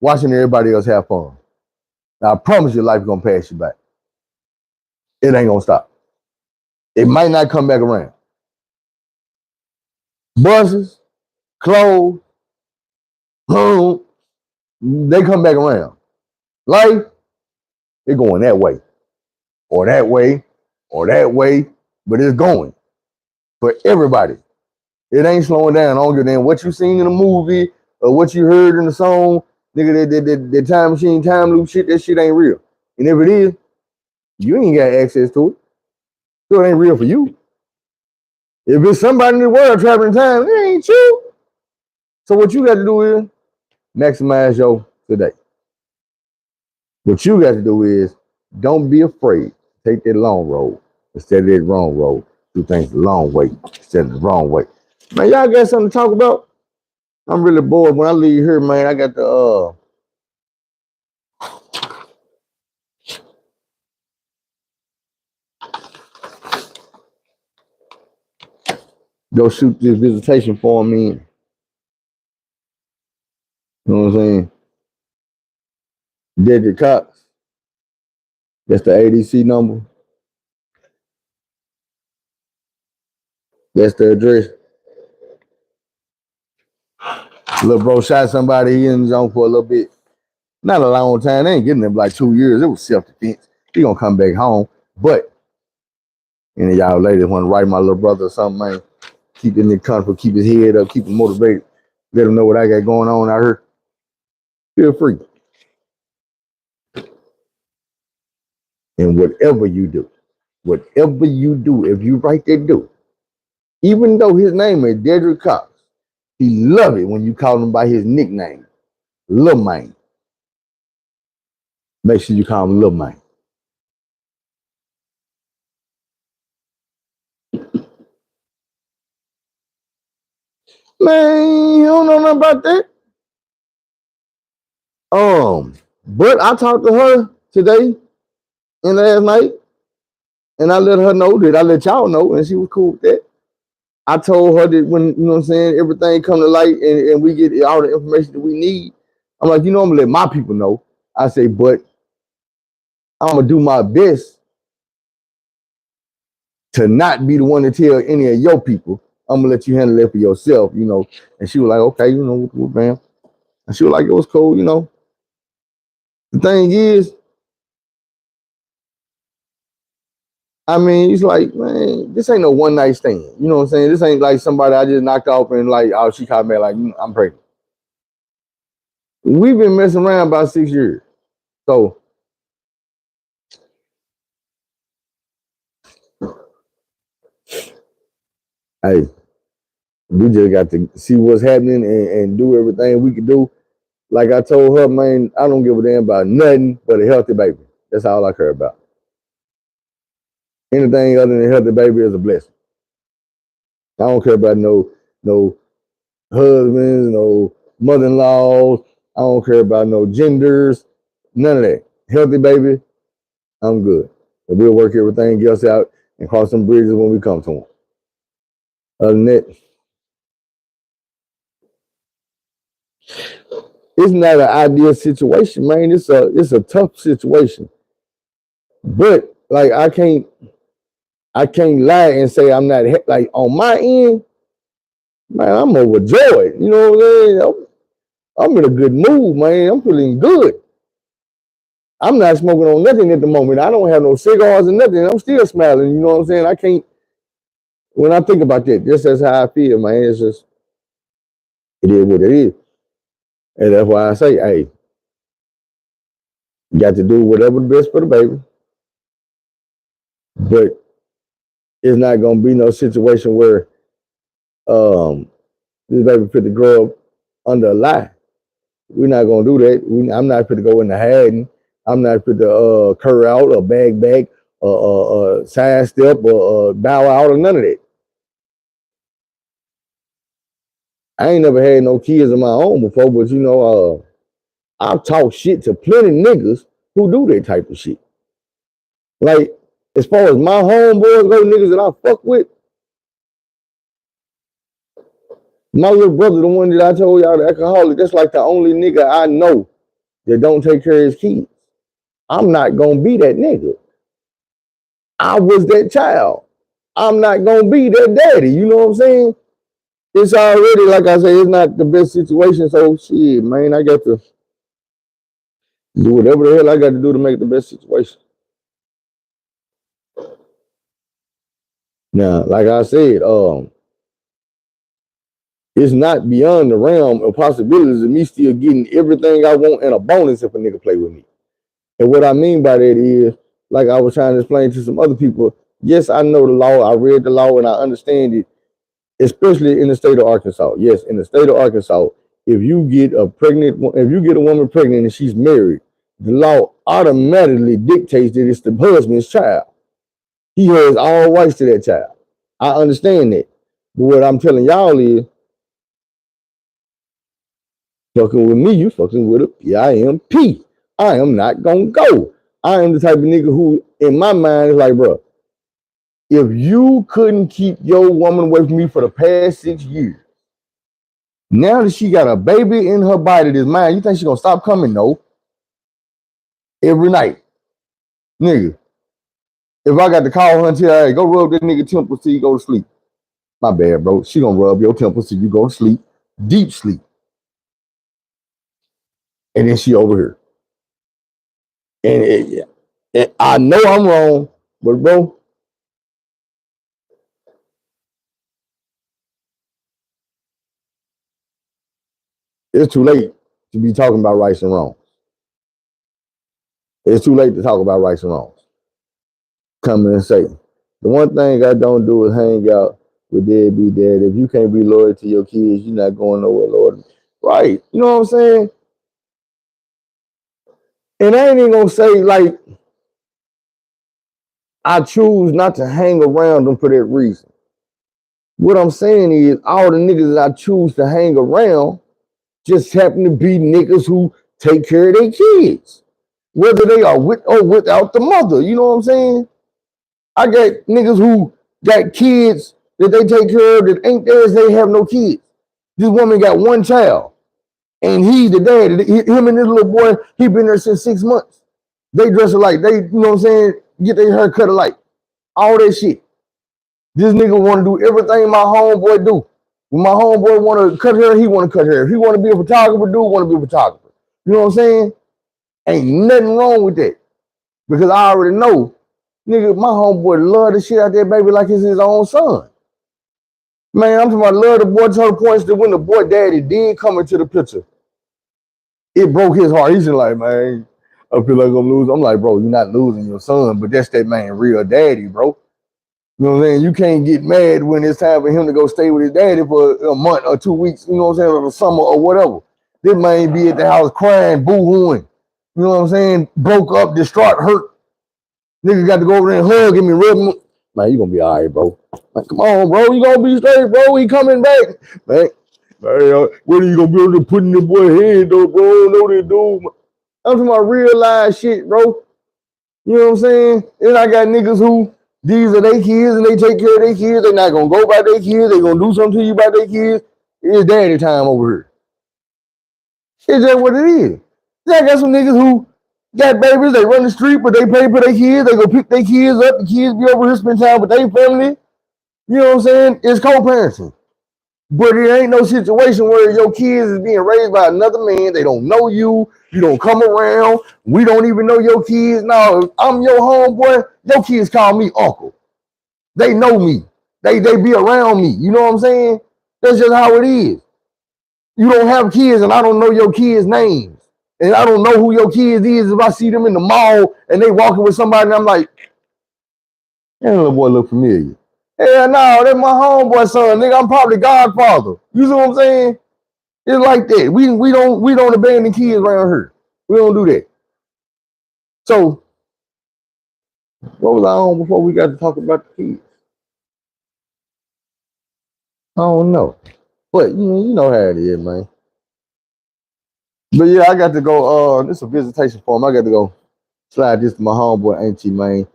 watching everybody else have fun. Now, I promise you life gonna pass you by. It ain't gonna stop. It might not come back around. Buses, clothes, home, they come back around. Life, they're going that way, or that way, or that way, but it's going for everybody. It ain't slowing down. I don't give a damn what you seen in a movie or what you heard in the song. Nigga, that time machine, time loop shit, that shit ain't real. And if it is, you ain't got access to it. So it ain't real for you. If it's somebody in the world traveling time, it ain't you. So what you got to do is maximize your today. What you got to do is don't be afraid. Take that long road instead of that wrong road. Do things the long way instead of the wrong way. Man, y'all got something to talk about? I'm really bored. When I leave here, man, I got to go shoot this visitation form in. You know what I'm saying? Dedrick Cox. That's the ADC number. That's the address. Little bro shot somebody. He in the zone for a little bit. Not a long time. They ain't getting them like 2 years. It was self-defense. He gonna come back home. But any of y'all ladies want to write my little brother or something, man, keep him in comfort, keep his head up, keep him motivated. Let him know what I got going on out here. Feel free. And whatever you do, if you write that dude, even though his name is Dedrick Cox, he love it when you call him by his nickname, Lil Man. Make sure you call him Lil Man. Man, you don't know nothing about that. But I talked to her today and last night, and I let her know that I let y'all know, and she was cool with that. I told her that when, you know what I'm saying, everything come to light and we get all the information that we need, I'm like, I'm gonna let my people know. I say, but I'm gonna do my best to not be the one to tell any of your people. I'm gonna let you handle it for yourself, And she was like, okay, man. And she was like, it was cool, The thing is, I mean, it's like, man, this ain't no one night stand. You know what I'm saying? This ain't like somebody I just knocked off and like, oh, she called me like, I'm pregnant. We've been messing around about 6 years. So, hey, we just got to see what's happening and do everything we can do. Like I told her, man, I don't give a damn about nothing but a healthy baby. That's all I care about. Anything other than a healthy baby is a blessing. I don't care about no husbands, no mother-in-laws. I don't care about no genders, none of that. Healthy baby, I'm good. And we'll work everything else out and cross some bridges when we come to them. Other than that, it's not an ideal situation, man. It's a tough situation. But like I can't lie and say I'm not like on my end, man. I'm overjoyed. You know what I'm saying? I'm in a good mood, man. I'm feeling good. I'm not smoking on nothing at the moment. I don't have no cigars or nothing. I'm still smiling. You know what I'm saying? I can't. When I think about that, just that's how I feel, man. It's just it is what it is, and that's why I say, hey, you got to do whatever the best for the baby, but it's not gonna be no situation where um this baby fit to grow up under a lie. We're not gonna do that. I'm not fit to go into hiding. I'm not fit to curl out or bag back or sidestep or bow out or none of that. I ain't never had no kids of my own before, but you know, I've talked shit to plenty niggas who do that type of shit. Like, as far as my homeboys go, niggas that I fuck with, my little brother, the one that I told y'all, the alcoholic, that's like the only nigga I know that don't take care of his kids. I'm not gonna be that nigga. I was that child. I'm not gonna be that daddy. You know what I'm saying? It's already, like I say, it's not the best situation. So shit, man, I got to do whatever the hell I got to do to make the best situation. Now, like I said, it's not beyond the realm of possibilities of me still getting everything I want and a bonus if a nigga play with me. And what I mean by that is, like I was trying to explain to some other people, yes, I know the law, I read the law, and I understand it, especially in the state of Arkansas. Yes, in the state of Arkansas, if you get a woman pregnant and she's married, the law automatically dictates that it's the husband's child. He has all rights to that child. I understand that. But what I'm telling y'all is, fucking with me, you fucking with a PIMP. I am not gonna go. I am the type of nigga who, in my mind, is like, bro, if you couldn't keep your woman away from me for the past 6 years, now that she got a baby in her body that's mine, you think she gonna stop coming? No. Every night. Nigga, if I got to call her and tell her, hey, go rub that nigga temples till you go to sleep. My bad, bro. She gonna rub your temples till you go to sleep. Deep sleep. And then she over here. And I know I'm wrong, but bro, it's too late to be talking about rights and wrongs. It's too late to talk about rights and wrongs. Come and say, the one thing I don't do is hang out with deadbeat dad. If you can't be loyal to your kids, you're not going nowhere, Lord. Right. You know what I'm saying? And I ain't even gonna say like I choose not to hang around them for that reason. What I'm saying is all the niggas that I choose to hang around just happen to be niggas who take care of their kids, whether they are with or without the mother. You know what I'm saying? I got niggas who got kids that they take care of that ain't theirs, they have no kids. This woman got one child, and he's the dad. Him and this little boy, he been there since 6 months. They dress alike. They, you know what I'm saying, get their hair cut alike. All that shit. This nigga want to do everything my homeboy do. When my homeboy want to cut hair, he want to cut hair. If he want to be a photographer, dude want to be a photographer. You know what I'm saying? Ain't nothing wrong with that. Because I already know, nigga, my homeboy love the shit out there, baby, like it's his own son. Man, I'm talking about love the boy to the points that when the boy daddy did come into the picture, it broke his heart. He's just like, man, I feel like I'm losing. I'm like, bro, you're not losing your son, but that's that man real daddy, bro. You know what I'm saying? You can't get mad when it's time for him to go stay with his daddy for a month or 2 weeks, you know what I'm saying, or the summer or whatever. This man be at the house crying, boo-hooing. You know what I'm saying? Broke up, distraught, hurt. Nigga got to go over there and hug him and rub him. Man, you gonna be all right, bro. Like, come on, bro. You gonna be straight, bro. He coming back. Man, when are you gonna be able to put in the boy head, though, bro? No, they do. I'm talking about real life shit, bro. You know what I'm saying? And I got niggas who, these are their kids and they take care of their kids. They're not gonna go by their kids. They're gonna do something to you by their kids. It's daddy time over here. It's just what it is. Yeah, I got some niggas who got babies, they run the street, but they pay for their kids, they go pick their kids up, the kids be over here spend time with their family. You know what I'm saying? It's co-parenting. But it ain't no situation where your kids is being raised by another man. They don't know you. You don't come around. We don't even know your kids. Now, if I'm your homeboy, your kids call me uncle. They know me. They be around me. You know what I'm saying? That's just how it is. You don't have kids and I don't know your kids' names. And I don't know who your kids is if I see them in the mall and they walking with somebody and I'm like, that little boy look familiar. Hell no, that's my homeboy son, nigga. I'm probably godfather. You see what I'm saying? It's like that. We don't abandon kids around here. We don't do that. So what was I on before we got to talk about the kids? I don't know. But you know how it is, man. But yeah, I got to go. This is a visitation form. I got to go slide this to my homeboy auntie, man.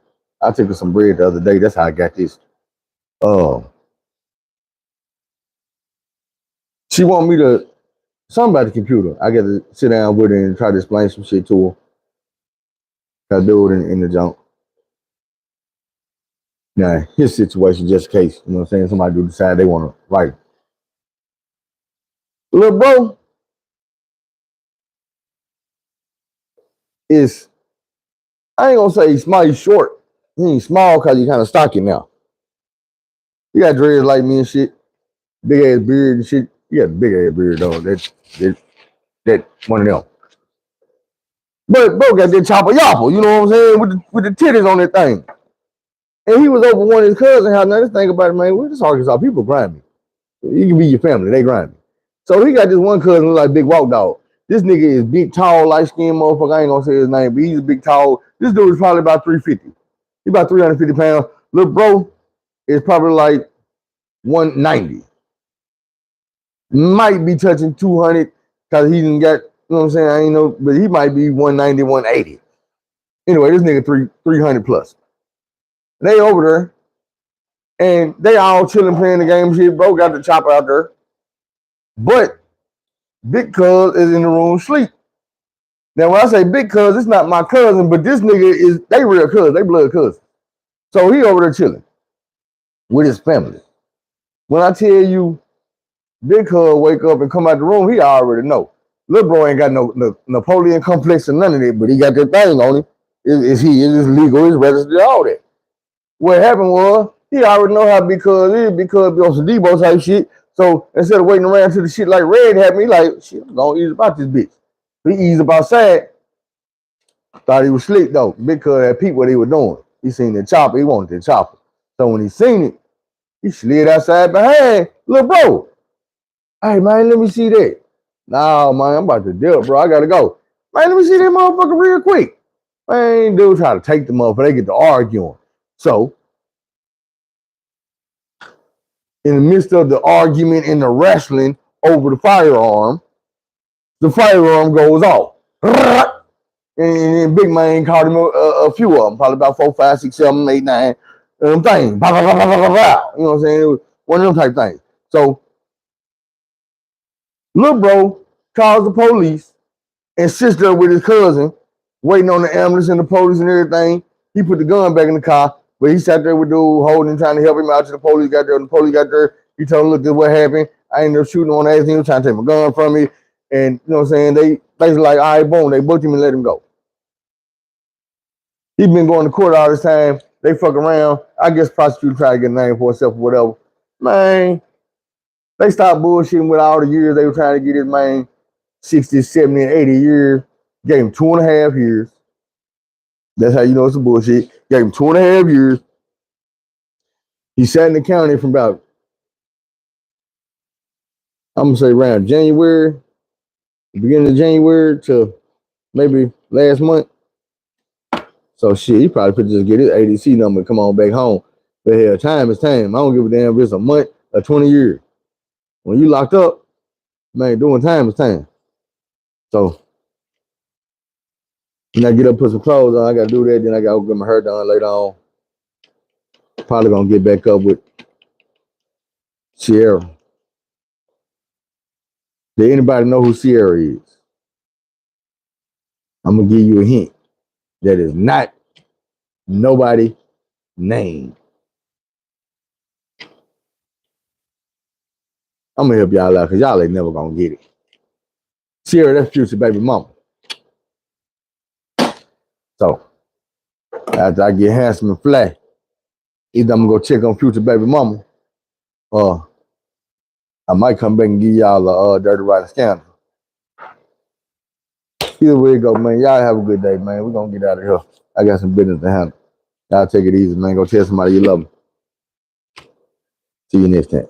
I took her some bread the other day. That's how I got this. Uh, she want me to something about the computer. I got to sit down with her and try to explain some shit to her. I do it in the junk. Now, his situation, just in case, you know what I'm saying? Somebody do decide they want to write. Little bro is, I ain't gonna say he's small, he's short. He ain't small because he kind of stocky now. He got dreads like me and shit. Big ass beard and shit. He got a big ass beard though. That one of them. But bro got that chopper yapper, you know what I'm saying? With the titties on that thing. And he was over one of his cousins' house. Now this thing about it, man, we're just Arkansas. People grind me. You can be your family, they grind me. So he got this one cousin who like big walk dog. This nigga is big, tall, light skinned motherfucker. I ain't gonna say his name, but he's big, tall. This dude is probably about 350. He about 350 pounds. Little bro is probably like 190. Might be touching 200 because he didn't got, you know what I'm saying? I ain't know, but he might be 190, 180. Anyway, this nigga 300 plus. They over there and they all chilling playing the game shit. Bro got the chopper out there. But Big Cuz is in the room sleep. Now, when I say Big Cuz, it's not my cousin, but this nigga is, they real cuz, they blood cuz. So he over there chilling with his family. When I tell you Big Cuz wake up and come out the room, he already know. Little bro ain't got no Napoleon complex or none of that, but he got that thing on him. It's legal, it's registered, all that. What happened was, he already know how Big Cuz is, Big Cuz be on some Debo type shit. So instead of waiting around till the shit like red happened, he like, shit, I'm gonna ease about this bitch. He eased up outside. Thought he was slick though. Big Cuz had peeped what he was doing. He seen the chopper. He wanted the chopper. So when he seen it, he slid outside behind. Little bro, hey man, let me see that. Nah, man, I'm about to dip, bro. I gotta go. Man, let me see that motherfucker real quick. Man, dude try to take the motherfucker. They get to arguing. So in the midst of the argument and the wrestling over the firearm goes off. And Big Man called him a few of them, probably about 4, 5, 6, 7, 8, 9 things. You know what I'm saying? It was one of them type things. So little bro calls the police and sits there with his cousin, waiting on the ambulance and the police and everything. He put the gun back in the car, but he sat there with the dude holding, trying to help him out till the police got there. When the police got there, he told him, look, this is what happened. I ended up shooting on everything. He was trying to take my gun from me. And you know what I'm saying? They basically like, all right, boom, they booked him and let him go. He been going to court all this time. They fuck around. I guess prosecutor try to get a name for himself or whatever. Man, they stopped bullshitting with all the years they were trying to get his man 60, 70, and 80 years. Gave him 2.5 years. That's how you know it's a bullshit. Gave him 2.5 years. He sat in the county from about, I'm gonna say around January, the beginning of January to maybe last month. So shit, he probably could just get his ADC number and come on back home. But hell, time is time. I don't give a damn if it's a month or 20 years. When you locked up, man, doing time is time. So when I get up, put some clothes on, I gotta do that. Then I gotta get my hair done later on. Probably gonna get back up with Sierra. Did anybody know who Sierra is? I'm gonna give you a hint. That is not nobody name. I'm gonna help y'all out because y'all ain't never gonna get it. Sierra, that's Future baby mama. So after I get handsome and fly, either I'm gonna go check on Future baby mama, or I might come back and give y'all a dirty writing scandal. Either way it go, man. Y'all have a good day, man. We're gonna get out of here. I got some business to handle. Y'all take it easy, man. Go tell somebody you love them. See you next time.